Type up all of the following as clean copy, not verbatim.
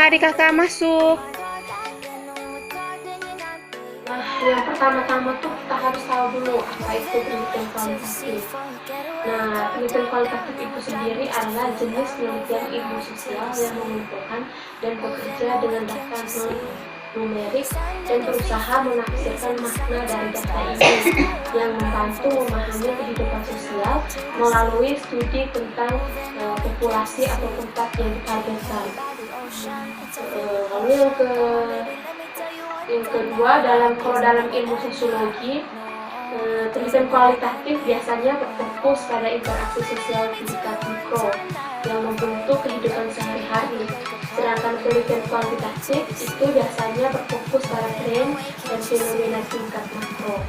mari kakak masuk. Nah, yang pertama-tama tuh kita harus tahu dulu apa itu penelitian kualitatif. Nah, penelitian kualitatif itu sendiri adalah jenis penelitian ilmu sosial yang mengumpulkan dan bekerja dengan data numerik dan berusaha menafsirkan makna dari data ini yang membantu memahami kehidupan sosial melalui studi tentang populasi atau tempat yang ditargetkan. Lalu yang kedua, kalau dalam ilmu sosiologi, penelitian kualitatif biasanya berfokus pada interaksi sosial tingkat mikro yang membentuk kehidupan sehari-hari. Sedangkan penelitian kuantitatif itu biasanya berfokus pada tren dan fenomena tingkat makro.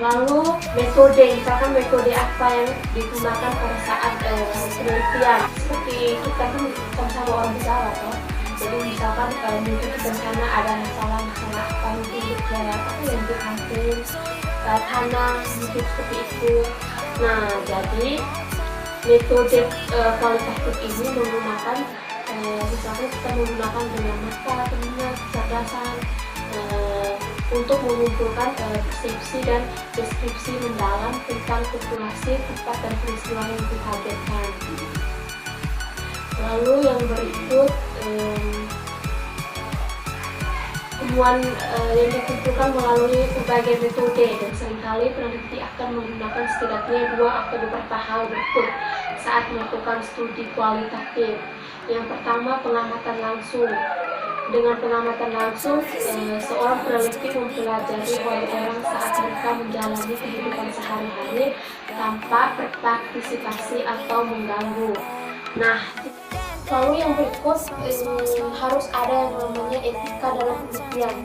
Lalu metode, misalkan metode apa yang digunakan pada saat penelitian. Seperti kita kan sama orang Jawa, toh. Jadi misalkan mungkin di sana ada masalah apa, mungkin gejala apa yang diambil tanah, mungkin seperti itu. Nah, jadi metode kualitatif ini menggunakan misalkan kita menggunakan dengan mata, telinga, kecerdasan untuk mengumpulkan persepsi dan deskripsi mendalam tentang populasi, tempat dan peristiwa yang ditargetkan. Lalu yang berikut temuan yang dikumpulkan melalui berbagai metode, dan seringkali peneliti akan menggunakan setidaknya 2 atau beberapa hal berikut saat melakukan studi kualitatif. Yang pertama, pengamatan langsung. Dengan pengamatan langsung, seorang peneliti mempelajari orang-orang saat mereka menjalani kehidupan sehari-hari tanpa berpartisipasi atau mengganggu. Nah, lalu yang berikut harus ada yang namanya etika dalam penelitian.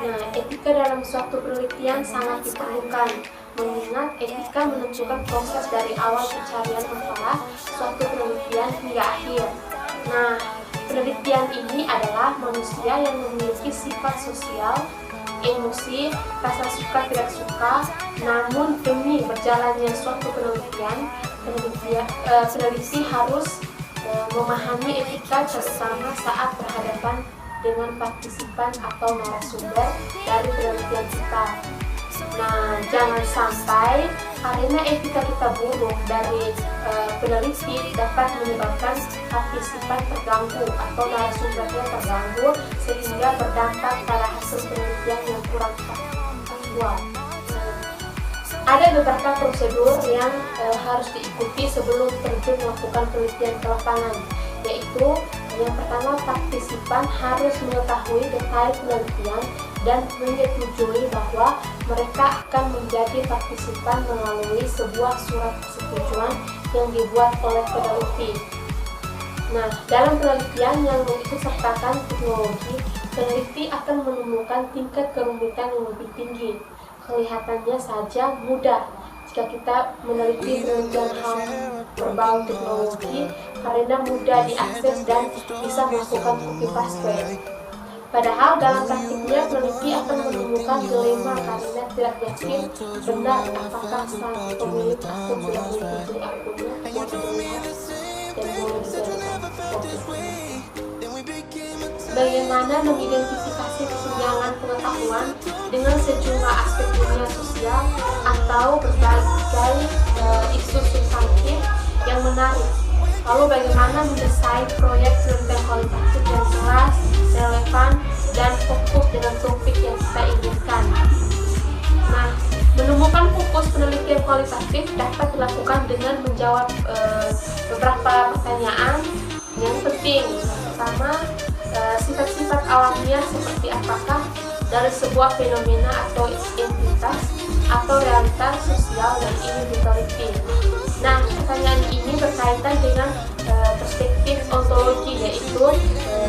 Nah, etika dalam suatu penelitian sangat diperlukan, mengingat etika menentukan proses dari awal pencarian masalah suatu penelitian hingga akhir. Nah, penelitian ini adalah manusia yang memiliki sifat sosial, emosi, rasa suka tidak suka. Namun demi berjalannya suatu penelitian, peneliti harus memahami etika terutama saat berhadapan dengan partisipan atau narasumber dari penelitian kita. Nah, jangan sampai karena etika kita buruk dari peneliti dapat menyebabkan partisipan terganggu atau narasumbernya terganggu sehingga berdampak pada hasil penelitian yang kurang faktual. Ada beberapa prosedur yang harus diikuti sebelum terjun melakukan penelitian ke lapangan, yaitu yang pertama, partisipan harus mengetahui detail penelitian dan menyetujui bahwa mereka akan menjadi partisipan melalui sebuah surat persetujuan yang dibuat oleh peneliti. Nah, dalam penelitian yang mengikutsertakan teknologi, peneliti akan menemukan tingkat kerumitan yang lebih tinggi. Kelihatannya saja mudah jika kita meneliti penelitian hal berbau teknologi karena mudah diakses dan bisa melakukan copy paste. Padahal dalam praktiknya peneliti akan menemukan dilema karena tidak yakin benar apakah sang pemilik akun sudah menyetujui akunnya mau dilihat dan mau dilihat. Bagaimana mengidentifikasi kesenjangan pengetahuan dengan sejumlah aspek dunia sosial atau berbagai isu substantif yang menarik. Lalu bagaimana mendesain proyek penelitian kualitatif yang jelas, relevan, dan fokus dengan topik yang kita inginkan. Nah, menemukan fokus penelitian kualitatif dapat dilakukan dengan menjawab beberapa pertanyaan yang penting. Pertama, sifat-sifat alamiah seperti apakah dari sebuah fenomena atau entitas atau realitas sosial yang ingin diteliti. Nah, pertanyaan ini berkaitan dengan perspektif ontologi, yaitu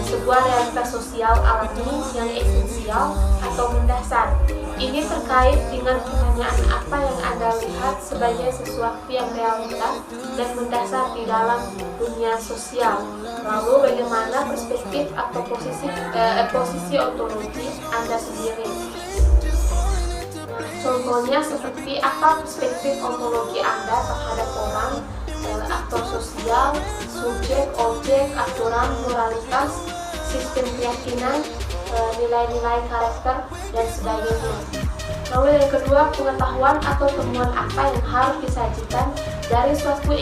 sebuah realitas sosial alami yang esensial atau mendasar. Ini terkait dengan pertanyaan apa yang Anda lihat sebagai sesuatu yang realitas dan mendasar di dalam dunia sosial. Lalu bagaimana perspektif atau posisi ontologi Anda sendiri. Contohnya seperti apa perspektif ontologi Anda terhadap orang, aktor sosial, subjek, objek, aturan, moralitas, sistem keyakinan, nilai-nilai karakter, dan sebagainya. Lalu yang kedua, pengetahuan atau temuan apa yang harus disajikan dari suatu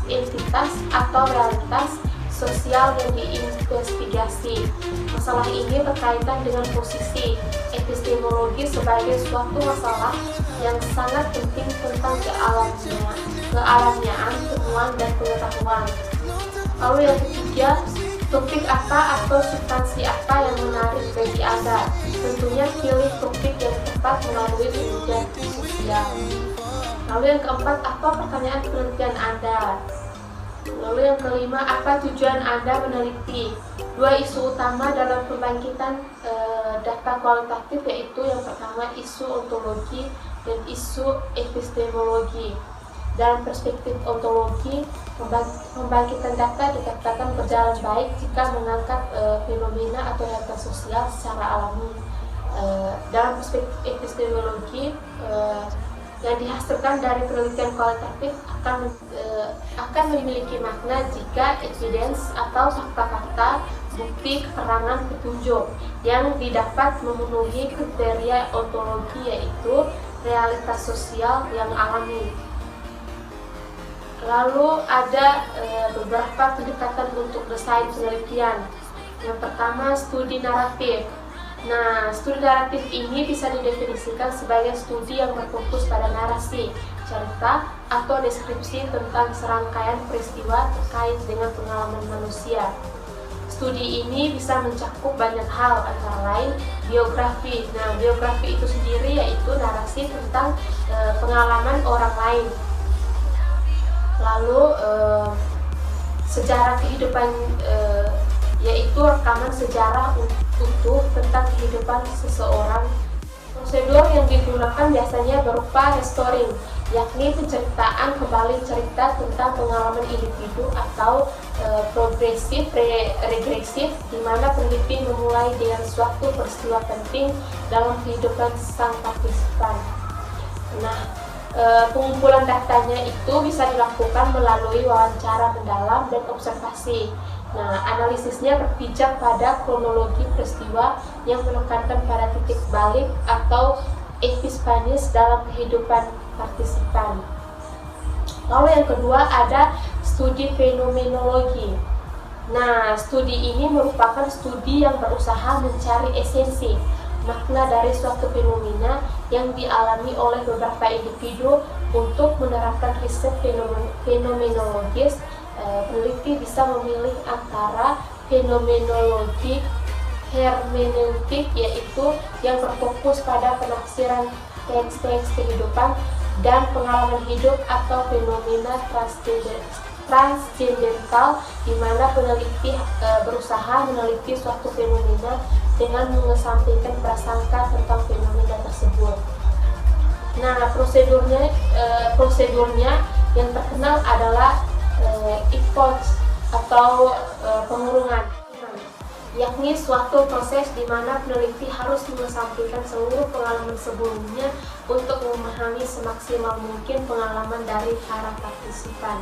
entitas atau realitas sosial yang diinvestigasi. Masalah ini berkaitan dengan posisi epistemologi sebagai suatu masalah yang sangat penting tentang kealamiaan, temuan, dan pengetahuan. Lalu yang ketiga, topik apa atau substansi apa yang menarik bagi Anda? Tentunya pilih topik yang tepat melalui penelitian sosial. Lalu yang keempat, apa pertanyaan penelitian Anda? Lalu yang kelima, apa tujuan Anda meneliti? Dua isu utama dalam pembangkitan data kualitatif yaitu yang pertama isu ontologi dan isu epistemologi. Dalam perspektif ontologi, pembangkitan data dikatakan berjalan baik jika mengangkat fenomena atau data sosial secara alami. Dalam perspektif epistemologi, yang dihasilkan dari penelitian kualitatif akan memiliki makna jika evidence atau fakta-fakta, bukti, keterangan, petunjuk yang didapat memenuhi kriteria ontologi yaitu realitas sosial yang alami. Lalu ada beberapa pendekatan untuk desain penelitian. Yang pertama, studi naratif. Nah, studi naratif ini bisa didefinisikan sebagai studi yang berfokus pada narasi, cerita, atau deskripsi tentang serangkaian peristiwa terkait dengan pengalaman manusia. Studi ini bisa mencakup banyak hal, antara lain biografi. Nah, biografi itu sendiri yaitu narasi tentang pengalaman orang lain. Lalu sejarah kehidupan, yaitu rekaman sejarah utuh tentang kehidupan seseorang. Prosedur yang digunakan biasanya berupa restoring, yakni penceritaan kembali cerita tentang pengalaman individu, atau progresif regresif, di mana peneliti memulai dengan suatu peristiwa penting dalam kehidupan sang partisipan. Nah, pengumpulan datanya itu bisa dilakukan melalui wawancara mendalam dan observasi. Nah, analisisnya berpijak pada kronologi peristiwa yang menekankan pada titik balik atau epispanis dalam kehidupan partisipan. Lalu yang kedua ada studi fenomenologi. Nah, studi ini merupakan studi yang berusaha mencari esensi, makna dari suatu fenomena yang dialami oleh beberapa individu. Untuk menerapkan riset fenomenologis, peneliti bisa memilih antara fenomenologi hermeneutik, yaitu yang berfokus pada penafsiran teks-teks kehidupan dan pengalaman hidup, atau fenomena transcendental, di mana peneliti berusaha meneliti suatu fenomena dengan mengesampingkan prasangka tentang fenomena tersebut. Nah, prosedurnya yang terkenal adalah IPOS atau pengurungan, yakni suatu proses di mana peneliti harus mengesampingkan seluruh pengalaman sebelumnya untuk memahami semaksimal mungkin pengalaman dari para partisipan.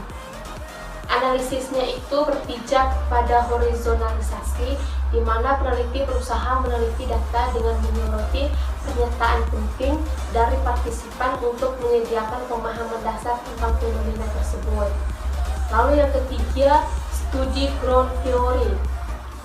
Analisisnya itu berpijak pada horizonalisasi, di mana peneliti berusaha meneliti data dengan menyoroti pernyataan penting dari partisipan untuk menyediakan pemahaman dasar tentang fenomena tersebut. Lalu yang ketiga, studi ground theory.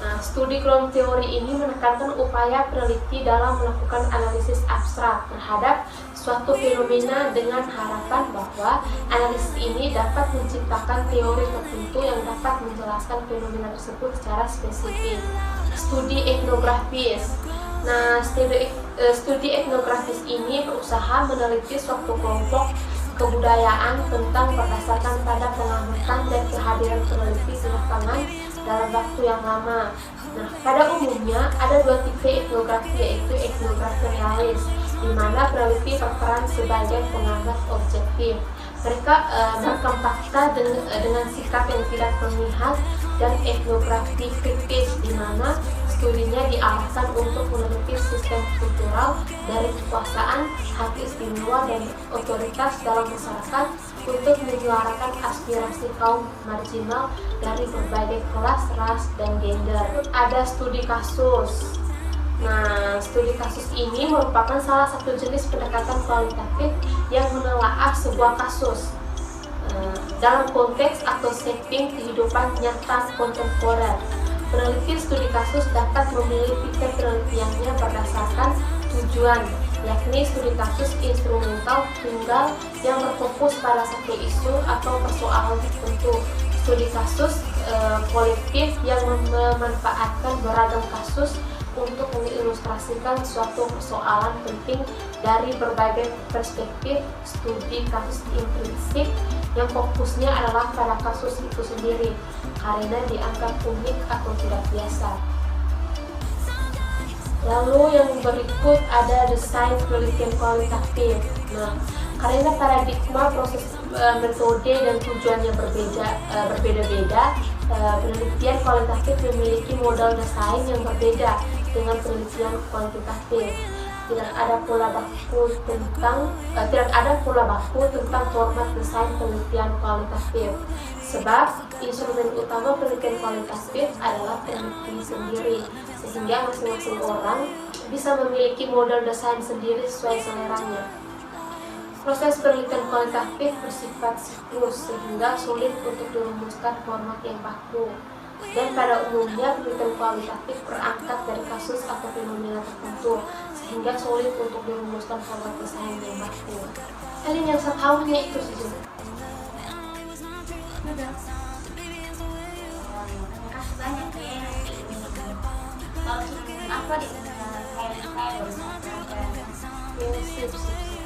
Nah, studi ground theory ini menekankan upaya peneliti dalam melakukan analisis abstrak terhadap suatu fenomena dengan harapan bahwa analisis ini dapat menciptakan teori tertentu yang dapat menjelaskan fenomena tersebut secara spesifik. Studi etnografis. Nah, studi etnografis ini berusaha meneliti suatu kelompok kebudayaan tentang berdasarkan pada pengamatan dan kehadiran peneliti di lapangan dalam waktu yang lama. Nah, pada umumnya ada dua tipe etnografi, yaitu etnografi realis, di mana peneliti berperan sebagai pengamat objektif. Mereka merekam fakta dengan sikap yang tidak memihak, dan etnografi kritis, di mana studinya diarahkan untuk meneliti sistem kultural dari kekuasaan, hak istimewa, dan otoritas dalam masyarakat untuk menyuarakan aspirasi kaum marginal dari berbagai kelas, ras, dan gender. Ada studi kasus. Nah, studi kasus ini merupakan salah satu jenis pendekatan kualitatif yang menelaah sebuah kasus dalam konteks atau setting kehidupan nyata kontemporer. Peneliti studi kasus dapat memilih tipe penelitiannya berdasarkan tujuan, yakni studi kasus instrumental tunggal yang berfokus pada satu isu atau persoalan tertentu. Studi kasus kolektif yang memanfaatkan beragam kasus untuk mengilustrasikan suatu persoalan penting dari berbagai perspektif. Studi kasus intrinsik yang fokusnya adalah pada kasus itu sendiri karena dianggap unik atau tidak biasa. Lalu yang berikut ada desain penelitian kualitatif. Nah, karena paradigma, proses, metode, dan tujuannya berbeda-beda, penelitian kualitatif memiliki modal desain yang berbeda dengan penelitian kuantitatif. Tidak ada pula baku tentang format desain penelitian kualitatif. Sebab instrumen utama penelitian kualitatif adalah peneliti sendiri, sehingga masing-masing orang bisa memiliki model desain sendiri sesuai seleranya. Proses penelitian kualitatif bersifat siklus sehingga sulit untuk dirumuskan format yang baku. Dan pada umumnya penelitian kualitatif berangkat dari kasus atau fenomena tertentu sehingga sulit untuk dirumuskan format desain yang baku. Kalian yang saya tahunya itu saja. Makasih banyak ya nanti ini. Kalau apa di saya baru sadar. Ya, sip.